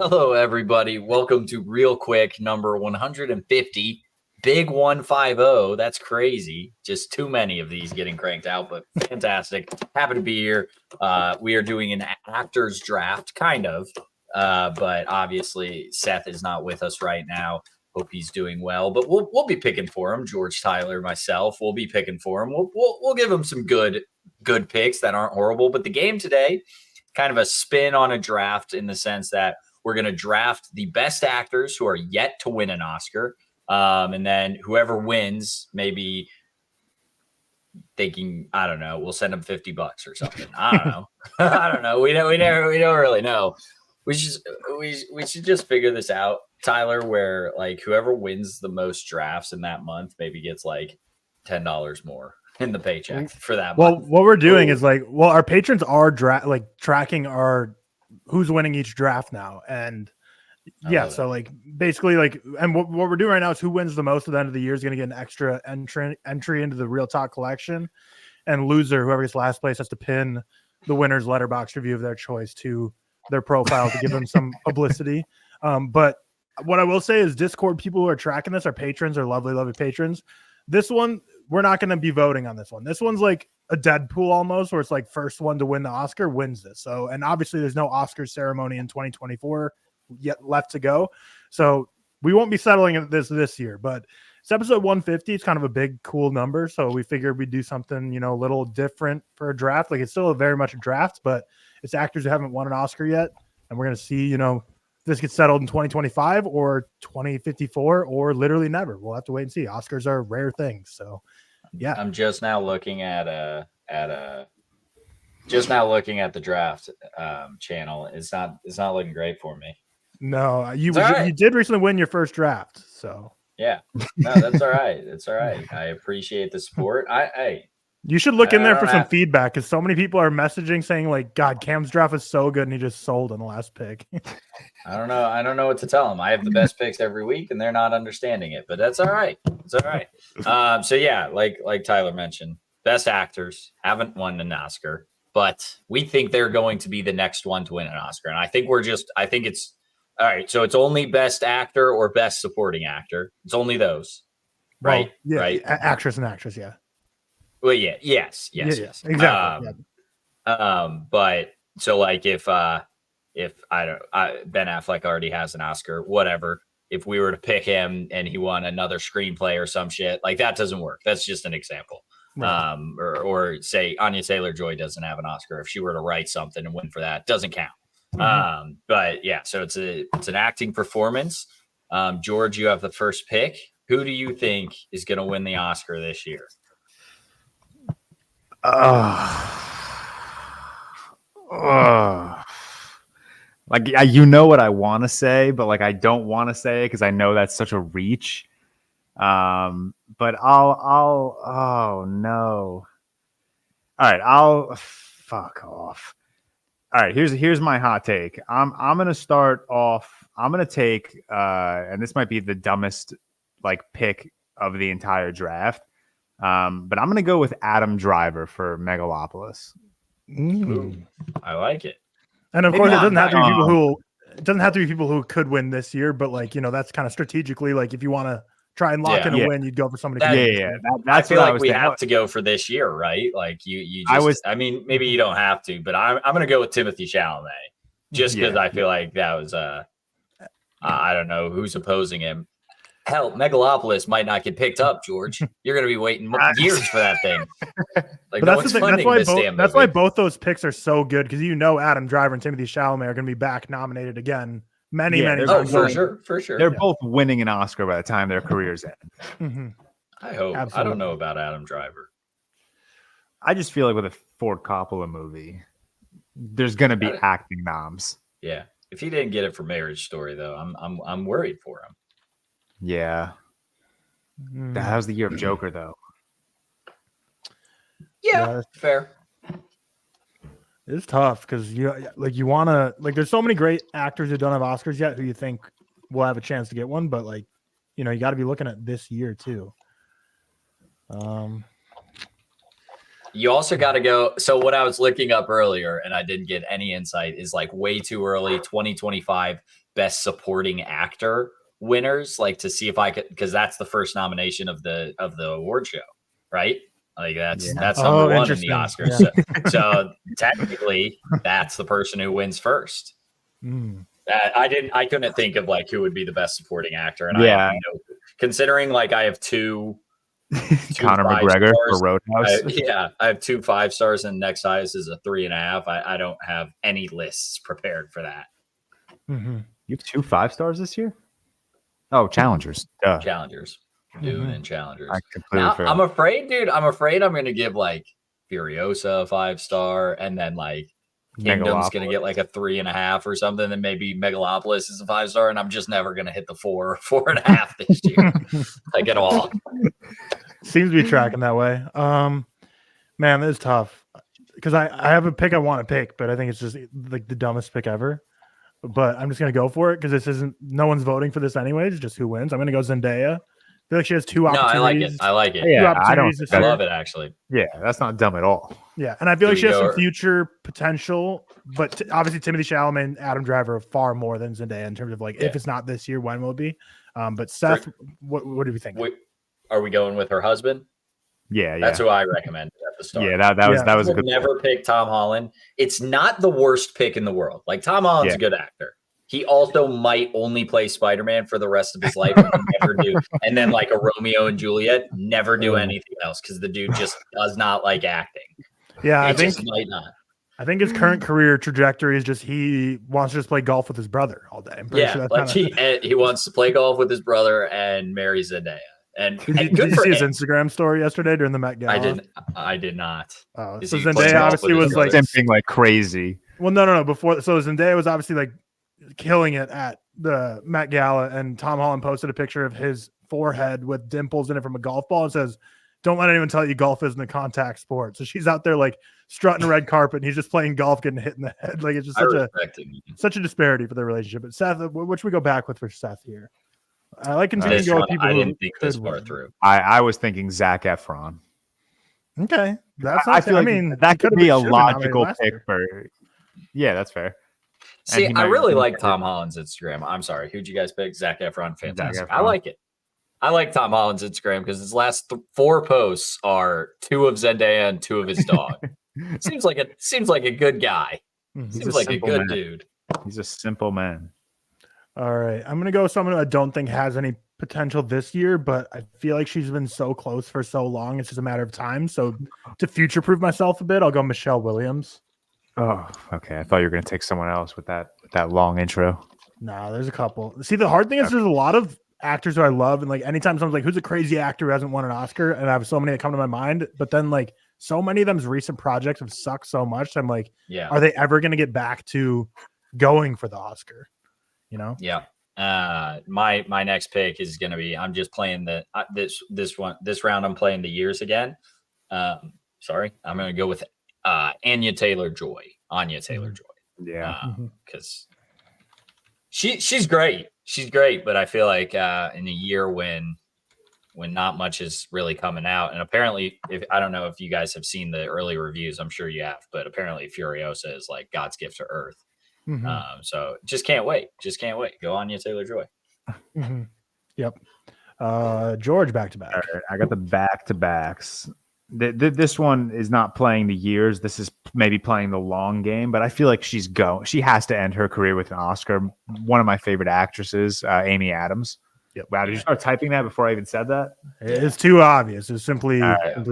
Hello, everybody. Welcome to ReelQuick number 150. Big 150. That's crazy. Just too many of these getting cranked out, but fantastic. Happy to be here. We are doing an actors draft, kind of. But obviously, Seth is not with us right now. Hope he's doing well. But we'll be picking for him. George, Tyler, myself, we'll be picking for him. We'll give him some good picks that aren't horrible. But the game today, kind of a spin on a draft in the sense that we're going to draft the best actors who are yet to win an Oscar. And then whoever wins, maybe thinking, I don't know, we'll send them $50 or something. I don't know. I don't know. We don't really know. We should just figure this out, Tyler, where like whoever wins the most drafts in that month maybe gets like $10 more in the paycheck for that month. Well, what we're doing is our patrons are tracking our who's winning each draft now. And so basically and what we're doing right now is who wins the most at the end of the year is going to get an extra entry into the ReelTok collection, and loser, whoever gets last place, has to pin the winner's letterbox review of their choice to their profile to give them some publicity. But what I will say is Discord people who are tracking this, our patrons, are lovely patrons. This one, we're not going to be voting on this one. This one's like a Deadpool almost, where it's like first one to win the Oscar wins this. So, and obviously there's no Oscar ceremony in 2024 yet left to go. So we won't be settling at this year, but it's episode 150. It's kind of a big, cool number. So we figured we'd do something, a little different for a draft. Like it's still very much a draft, but it's actors who haven't won an Oscar yet. And we're going to see, if this gets settled in 2025 or 2054 or literally never. We'll have to wait and see. Oscars are rare things. So yeah. I'm just now looking at the draft channel. It's not looking great for me. No, you did recently win your first draft, so yeah. No, that's all right. It's all right. I appreciate the support. You should look in there for some feedback, because so many people are messaging saying like, God, Cam's draft is so good and he just sold on the last pick. I don't know what to tell them. I have the best picks every week and they're not understanding it, but that's all right. It's all right. So yeah, like Tyler mentioned, best actors haven't won an Oscar, but we think they're going to be the next one to win an Oscar. And I think it's all right. So it's only best actor or best supporting actor. It's only those, right? Well, yeah, right. Actress and actress. Yeah. Well, yeah. Yes. Exactly. But so like if Ben Affleck already has an Oscar, whatever, if we were to pick him and he won another screenplay or some shit, like that doesn't work. That's just an example. Right. Or say Anya Taylor-Joy doesn't have an Oscar. If she were to write something and win for that, doesn't count. Mm-hmm. But yeah, so it's an acting performance. George, you have the first pick. Who do you think is going to win the Oscar this year? Like what I want to say, but like I don't want to say it because I know that's such a reach. But I'll oh no. All right, I'll fuck off. All right, here's my hot take. I'm gonna start off. I'm gonna take and this might be the dumbest like pick of the entire draft. But I'm gonna go with Adam Driver for Megalopolis. I like it. And of course, it doesn't have to be people who could win this year, but like that's kind of strategically, like if you want to try and lock in a win, you'd go for somebody. I feel like we have to go for this year, right? Like you just, I mean, maybe you don't have to, but I'm going to go with Timothée Chalamet just because I feel like that was I don't know who's opposing him. Hell, Megalopolis might not get picked up, George. You're going to be waiting years for that thing. Like, no one's funding this damn movie. That's why both those picks are so good, because Adam Driver and Timothée Chalamet are going to be back nominated again many times. Oh, for sure. They're both winning an Oscar by the time their careers end. Mm-hmm. I hope. Absolutely. I don't know about Adam Driver. I just feel like with a Ford Coppola movie, there's going to be acting noms. Yeah. If he didn't get it for Marriage Story, though, I'm worried for him. Yeah. That was the year of Joker, though. Yeah, fair. It's tough because you want to there's so many great actors who don't have Oscars yet who you think will have a chance to get one, but you got to be looking at this year too. You also got to go. So what I was looking up earlier and I didn't get any insight is like way too early, 2025. best supporting actor winners, like to see if I could, because that's the first nomination of the award show, right? Like that's number one in the Oscars. Yeah. So technically, that's the person who wins first. I couldn't think of like who would be the best supporting actor, and I have considering like I have two Conor McGregor for Roadhouse. I have 2 5 stars, and next highest is a 3.5. I don't have any lists prepared for that. You have 2 5 stars this year? Oh, challengers. Challengers. Dune and challengers. I'm afraid, dude. I'm afraid I'm gonna give like Furiosa a 5-star, and then like Kingdom's gonna get like a 3.5 or something, and maybe Megalopolis is a 5-star, and I'm just never gonna hit the 4.5 this year, like at all. Seems to be tracking that way. Man, this is tough because I have a pick I want to pick, but I think it's just like the dumbest pick ever. But I'm just gonna go for it because this isn't. No one's voting for this anyways. Just who wins. I'm gonna go Zendaya. I feel like she has 2 opportunities. I like it. Yeah, I love it actually. Yeah, that's not dumb at all. Yeah, and I feel like she has some future potential, but obviously Timothée Chalamet and Adam Driver are far more than Zendaya in terms of like if it's not this year, when will it be? But Seth, what do we think? Are we going with her husband? Yeah, that's who I recommended at the start. Yeah, that was a good. Never pick Tom Holland. It's not the worst pick in the world. Like Tom Holland's a good actor. He also might only play Spider-Man for the rest of his life and never do. And then like a Romeo and Juliet, never do anything else because the dude just does not like acting. Yeah, I think might not. I think his current career trajectory is just he wants to just play golf with his brother all day. Sure like he wants to play golf with his brother and marry Zendaya. And did you see his Instagram story yesterday during the Met Gala? I did not. So Zendaya obviously was like simping like crazy. Well, no. Before, so Zendaya was obviously like killing it at the Met Gala, and Tom Holland posted a picture of his forehead with dimples in it from a golf ball and says, "Don't let anyone tell you golf isn't a contact sport." So she's out there like strutting a red carpet, and he's just playing golf, getting hit in the head. Like it's just such a disparity for their relationship. But Seth, what should we go back with for Seth here? I like continuing to go with people. I didn't think this far through. I was thinking Zac Efron. Okay, that's. I feel like that could be a logical pick for. Yeah, that's fair. See, I really like Tom Holland's Instagram. I'm sorry, who'd you guys pick? Zac Efron, fantastic. I like it. I like Tom Holland's Instagram because his last 4 posts are 2 of Zendaya and 2 of his dog. seems like a good guy. Seems like a good dude. He's a simple man. All right, I'm gonna go with someone who I don't think has any potential this year, but I feel like she's been so close for so long. It's just a matter of time. So to future-proof myself a bit, I'll go Michelle Williams. Oh, okay. I thought you were going to take someone else with that long intro. No, there's a couple. See, the hard thing is there's a lot of actors who I love, and like anytime someone's like, "Who's a crazy actor who hasn't won an Oscar?" and I have so many that come to my mind, but then like so many of them's recent projects have sucked so much. I'm like, are they ever going to get back to going for the Oscar? You know? Yeah. My next pick is going to be. I'm just playing this round. I'm playing the years again. Sorry, I'm going to go with Anya Taylor-Joy. Yeah, because she's great. She's great, but I feel like in a year when not much is really coming out, and apparently, I don't know if you guys have seen the early reviews. I'm sure you have, but apparently, Furiosa is like God's gift to Earth. So just can't wait. Go Anya Taylor-Joy. Yep. George, back to back. All right, I got the back to backs. This one is not playing the years. This is maybe playing the long game, but I feel like she has to end her career with an Oscar. One of my favorite actresses, Amy Adams. Yep. Wow, did you start typing that before I even said that? It's too obvious. It's simply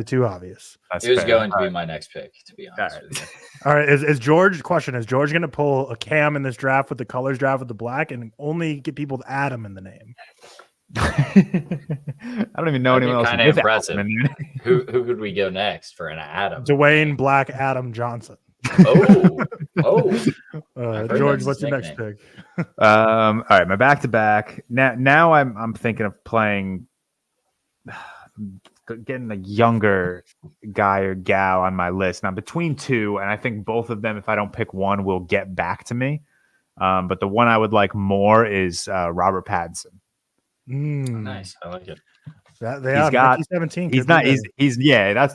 too obvious. It was going to be my next pick, to be honest with you. All right. Is George going to pull a Cam in this draft with the colors draft with the black and only get people with Adam in the name? I don't even know anyone else. Kind of impressive. Who could we go next for an Adam? Dwayne Black Adam Johnson. George, what's your next pick? All right, my back to back. Now I'm thinking of playing, getting a younger guy or gal on my list. Now between 2, and I think both of them, if I don't pick one, will get back to me. But the one I would like more is Robert Pattinson. Nice, I like it. He's got Mickey 17.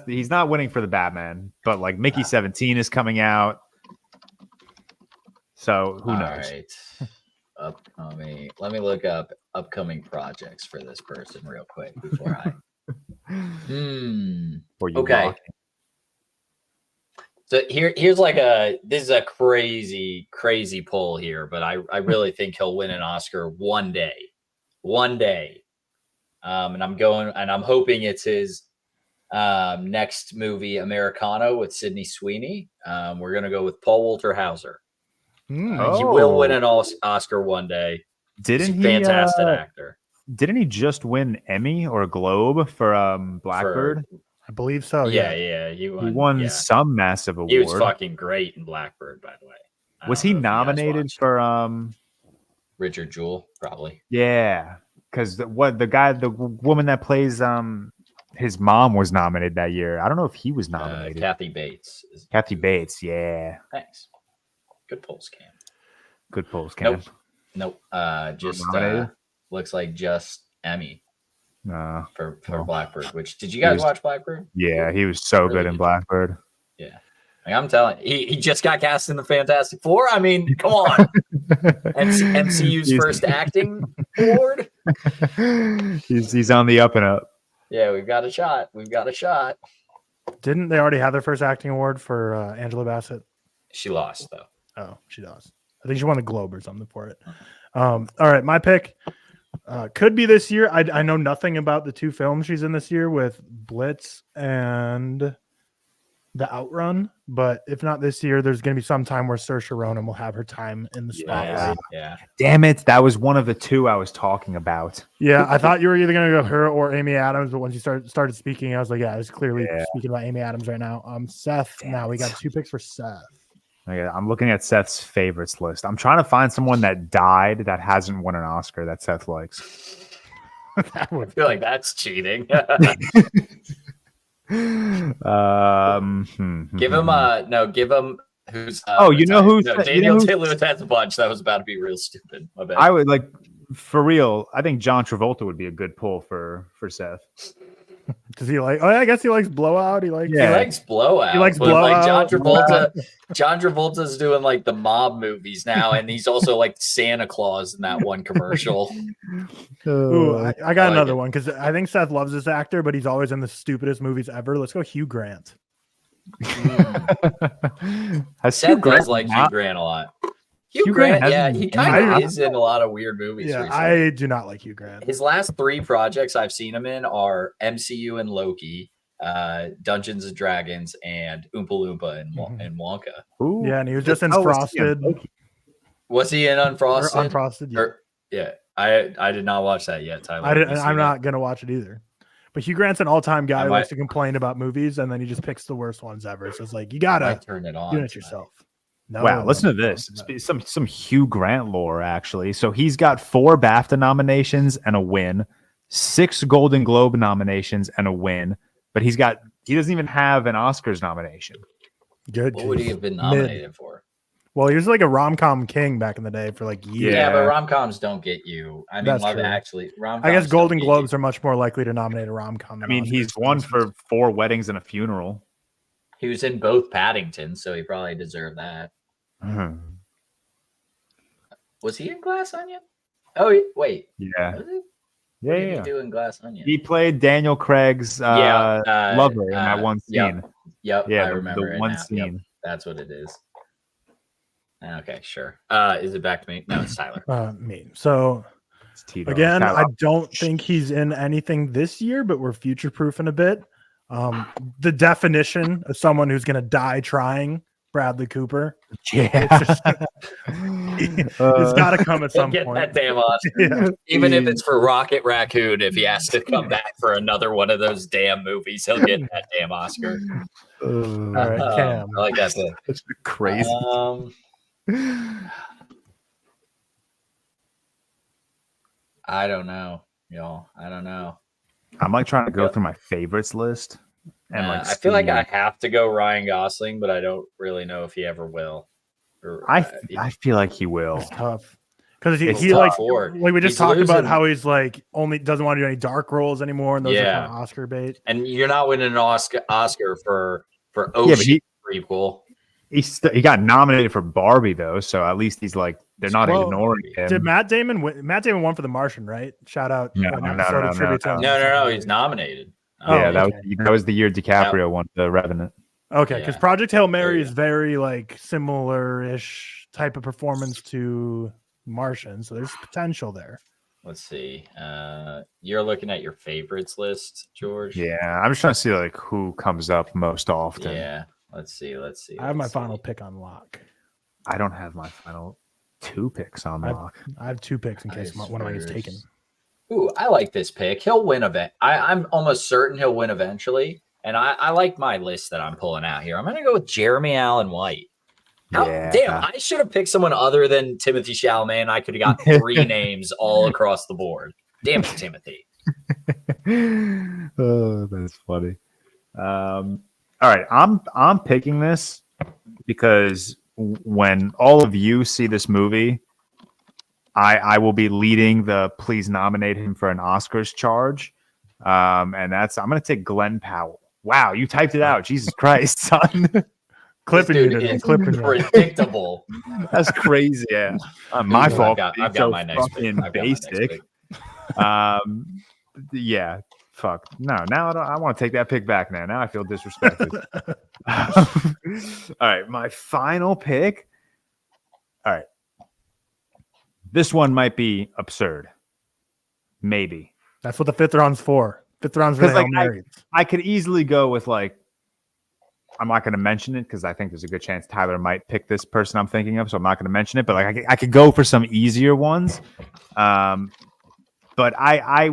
He's not winning for the Batman, but like Mickey 17 is coming out. So who knows? Right. Let me look up upcoming projects for this person real quick before I. Okay. So here's like this is a crazy poll here, but I really think he'll win an Oscar one day. And I'm hoping it's his next movie, Americano, with Sydney Sweeney. We're gonna go with Paul Walter Hauser. He will win an Oscar one day. He's a fantastic actor. Didn't he just win Emmy or a Globe for Blackbird? I believe so. Yeah. He won some massive award. He was fucking great in Blackbird, by the way. Was he nominated for Richard Jewell? Probably. Yeah, because the woman that plays his mom was nominated that year. I don't know if he was nominated. Kathy Bates. Kathy Bates. Yeah. Thanks. Good polls, Cam. Good polls, Cam. Nope. Just looks like just Emmy. For Blackbird. Which did you guys watch Blackbird? Yeah, he was so good in Blackbird. Yeah, like I'm telling you, he just got cast in the Fantastic Four. I mean, come on, MCU's first acting award. He's on the up and up. Yeah, we've got a shot. Didn't they already have their first acting award for Angela Bassett? She lost though. Oh, she does. I think she won the Globe or something for it. All right, my pick. Could be this year. I know nothing about the two films she's in this year with Blitz and The Outrun, but if not this year, there's going to be some time where Saoirse Ronan will have her time in the spotlight. Yeah. Damn it. That was one of the two I was talking about. Yeah, I thought you were either going to go her or Amy Adams, but once you started speaking, I was like, I was clearly speaking about Amy Adams right now. Seth, now we got 2 picks for Seth. Okay, I'm looking at Seth's favorites list. I'm trying to find someone that died that hasn't won an Oscar that Seth likes. I feel like that's cheating. Give him who's Daniel Day-Lewis has a bunch. That was about to be real stupid. My bad. I would like, for real, I think John Travolta would be a good pull for Seth. Does he like? Oh, I guess he likes Blowout. He likes Blowout. He likes Blowout. Like John Travolta's doing like the mob movies now, and he's also like Santa Claus in that one commercial. Ooh, I got another one because I think Seth loves this actor, but he's always in the stupidest movies ever. Let's go Hugh Grant. Seth does like Hugh Grant a lot. Hugh Grant, he kind of is in a lot of weird movies. Yeah, recently. I do not like Hugh Grant. His last 3 projects I've seen him in are MCU and Loki, Dungeons and Dragons, and Oompa Loompa and Wonka. Ooh. Yeah, and he was just in Frosted. Was he in Unfrosted? Unfrosted, yeah. I did not watch that yet, Tyler. I'm not going to watch it either. But Hugh Grant's an all-time guy who likes to complain about movies, and then he just picks the worst ones ever. So it's like, you got to turn it on. Do it yourself. Wow, listen to this. Some Hugh Grant lore, actually. So he's got 4 BAFTA nominations and a win, 6 Golden Globe nominations and a win, but he doesn't even have an Oscars nomination. Good. What would he have been nominated for? Well, he was like a rom-com king back in the day for like years. Yeah, but rom-coms don't get you. I mean, rom-coms, I guess Golden Globes are much more likely to nominate a rom-com. I mean, he's won for 4 weddings and a funeral. He was in both Paddington, so he probably deserved that. Mm-hmm. Was he in Glass Onion? Oh, wait. Yeah. Was he? Yeah. What did he do in Glass Onion? He played Daniel Craig's lover in that one scene. Yep. Yeah, I remember the one scene. Yep, that's what it is. Okay, sure. Is it back to me? No, it's Tyler. Me. So again, I don't think he's in anything this year, but we're future-proofing a bit. The definition of someone who's going to die trying, Bradley Cooper. Yeah. It's got to come at some point. That damn Oscar. Even if it's for Rocket Raccoon, if he has to come back for another one of those damn movies, he'll get that damn Oscar. All right, Cam. I like that. That's crazy. I don't know, y'all. I don't know. I'm like trying to go through my favorites list. And I feel like I have to go Ryan Gosling, but I don't really know if he ever will. I feel like he will. It's tough because he like we just talked about how he's like only doesn't want to do any dark roles anymore, and those are kind of Oscar bait. And you're not winning an Oscar for Ocean prequel. He got nominated for Barbie though, so at least he's like they're not Well, ignoring him. Did Matt Damon win? Matt Damon won for The Martian, right? Shout out No, an no, episode no, of tribute to him. No, he's nominated. Yeah, Oh, that was the year DiCaprio won The Revenant. Okay, because Yeah. Project Hail Mary Yeah. is very like similar-ish type of performance to Martian, so there's potential there. Let's see. You're looking at your favorites list, George. Yeah, I'm just trying to see like who comes up most often. Yeah. Let's see. I have my final pick on lock. I don't have my final 2 picks on lock. I have 2 picks in case one of mine gets taken. Ooh, I like this pick. He'll win I'm almost certain he'll win eventually. And I like my list that I'm pulling out here. I'm going to go with Jeremy Allen White. Damn, I should have picked someone other than Timothy Chalamet. I could have got 3 names all across the board. Damn it, Timothy. Oh, that's funny. All right, I'm picking this because when all of you see this movie, I will be leading the please nominate him for an Oscars charge. And that's I'm going to take Glenn Powell. Wow, you typed it out. Jesus Christ, son. Clipping you today. Clipping you. Predictable. That's crazy. Yeah. My fault. I've got my next pick. Basic. Yeah. Fuck. No, now I want to take that pick back now. Now I feel disrespected. All right. My final pick. All right. This one might be absurd. Maybe. That's what the 5th round's for. 5th round's for the Hail Marys. I could easily go with like, I'm not going to mention it because I think there's a good chance Tyler might pick this person I'm thinking of, so I'm not going to mention it. But like, I could go for some easier ones. But I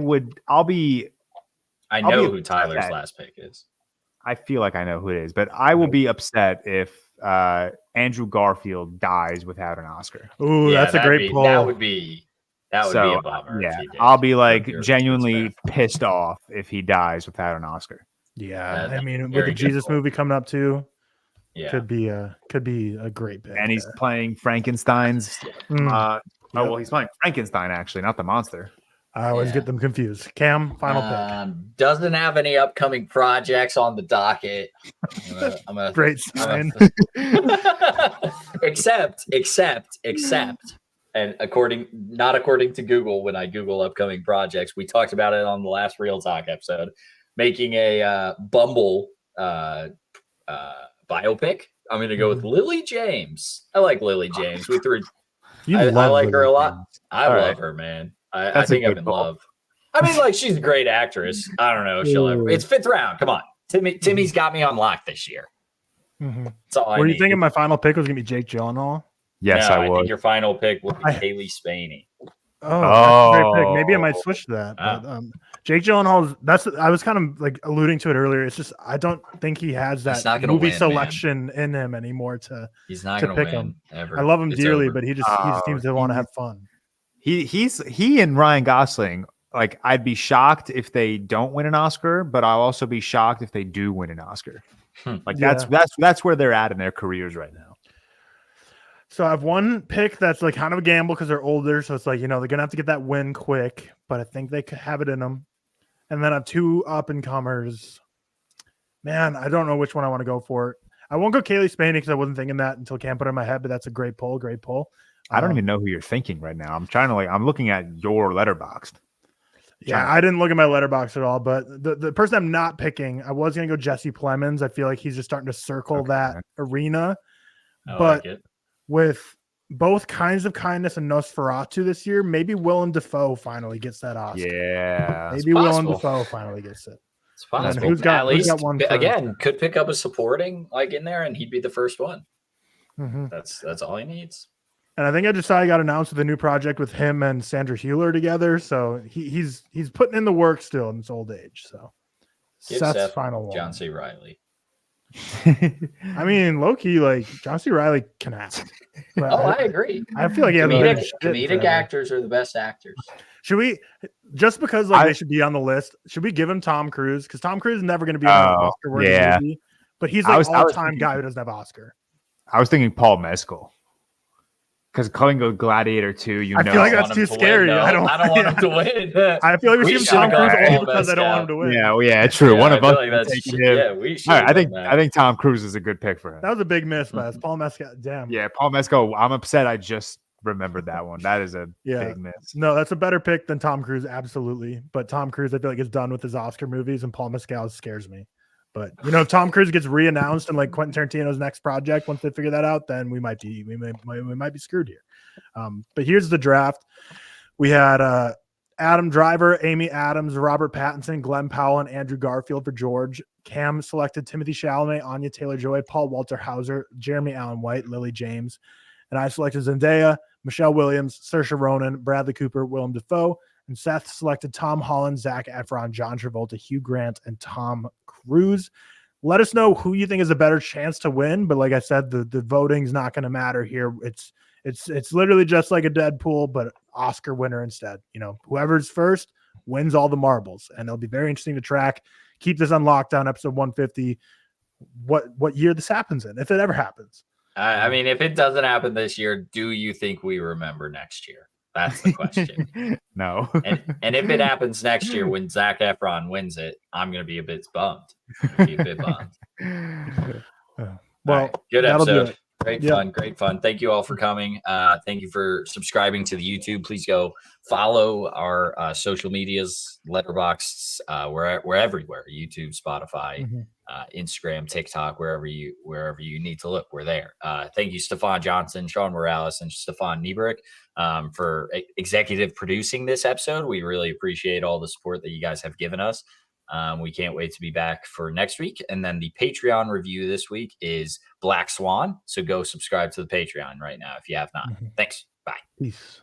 know who Tyler's last pick is. I feel like I know who it is, but I will be upset if Andrew Garfield dies without an Oscar. Ooh, yeah, that's a great poll. That would be a bummer. Yeah, I'll be like genuinely pissed off if he dies without an Oscar. Yeah, I mean, with the Jesus movie coming up too, could be a great pick. And he's playing Frankenstein's. He's playing Frankenstein actually, not the monster. I always get them confused. Cam, final pick. Doesn't have any upcoming projects on the docket. I'm a great sign. Except, and not according to Google, when I Google upcoming projects, we talked about it on the last ReelTok episode, making a Bumble biopic. I'm going to go with Lily James. I like Lily James. I like her a lot. I love her, man. I think I'm in love. I mean, like, she's a great actress. I don't know if she'll ever. It's 5th round. Come on. Timmy's got me on lock this year. That's all I need. Were you thinking my final pick was going to be Jake Gyllenhaal? Yes, I would. think your final pick will be Haley Spaney. Oh, that's a great pick. Maybe I might switch to that. But, Jake Gyllenhaal, I was kind of like alluding to it earlier. It's just I don't think he has that movie selection in him anymore He's not going to pick win him. ever. I love him dearly, but he seems to want to have fun. He and Ryan Gosling, like, I'd be shocked if they don't win an Oscar, but I'll also be shocked if they do win an Oscar. Like that's where they're at in their careers right now. So I have one pick that's like kind of a gamble because they're older. So it's like, they're going to have to get that win quick, but I think they could have it in them. And then I have 2 up and comers. Man, I don't know which one I want to go for. I won't go Kaylee Spaney because I wasn't thinking that until Cam put it in my head, but that's a great poll. I don't even know who you're thinking right now. I'm looking at your Letterboxd. Yeah, I didn't look at my letterbox at all, but the person I'm not picking, I was going to go Jesse Plemons. I feel like he's just starting to circle that arena. But with both Kinds of Kindness and Nosferatu this year, maybe Willem Dafoe finally gets that Oscar. Yeah. Maybe Willem Dafoe finally gets it. It's possible. Who's got one again, could pick up a supporting like in there and he'd be the first one. Mm-hmm. That's all he needs. And I think I decided got announced with a new project with him and Sandra Hüller together. So he's putting in the work still in his old age. So Seth's final one. John C. Reilly. I mean, low-key, like John C. Reilly can act. I agree. I feel like comedic actors are the best actors. Should we, just because they should be on the list, should we give him Tom Cruise? Because Tom Cruise is never going to be on the Oscar movie, but he's like all-time guy who doesn't have Oscar. I was thinking Paul Mescal. because Coingo Gladiator 2, I feel like that's too scary. I don't want him to win. I feel like we should Tom Cruise only because I don't want him to win. Yeah, well, yeah, true. Yeah, One of I us feel like that's taking him. yeah. We should. All right, I think Tom Cruise is a good pick for him. That was a big miss, Wes. Paul Mescal. Damn. Yeah, Paul Mescal. I'm upset. I just remembered that one. That is a big miss. No, that's a better pick than Tom Cruise, absolutely. But Tom Cruise, I feel like, is done with his Oscar movies, and Paul Mescal scares me. But if Tom Cruise gets re-announced in like Quentin Tarantino's next project, once they figure that out, then we might be screwed here. But here's the draft. We had Adam Driver, Amy Adams, Robert Pattinson, Glenn Powell, and Andrew Garfield for George. Cam selected Timothy Chalamet, Anya Taylor-Joy, Paul Walter Hauser, Jeremy Allen White, Lily James. And I selected Zendaya, Michelle Williams, Saoirse Ronan, Bradley Cooper, Willem Dafoe. And Seth selected Tom Holland, Zac Efron, John Travolta, Hugh Grant, and Tom Cruise. Let us know who you think is a better chance to win. But like I said, the voting's not going to matter here. It's literally just like a Deadpool, but Oscar winner instead. Whoever's first wins all the marbles, and it'll be very interesting to track. Keep this on lockdown, episode 150. What year this happens in, if it ever happens. I mean, if it doesn't happen this year, do you think we remember next year? That's the question. No. and if it happens next year when Zac Efron wins it, I'm going to be a bit bummed. Well, right, good episode. Great fun. Thank you all for coming. Thank you for subscribing to the YouTube. Please go follow our social medias, Letterboxd, we're everywhere. YouTube, Spotify, Instagram, TikTok, wherever you need to look, we're there. Thank you, Stefan Johnson, Sean Morales, and Stefan Niebrick for executive producing this episode. We really appreciate all the support that you guys have given us. We can't wait to be back for next week. And then the Patreon review this week is Black Swan. So go subscribe to the Patreon right now if you have not. Thanks. Bye. Peace.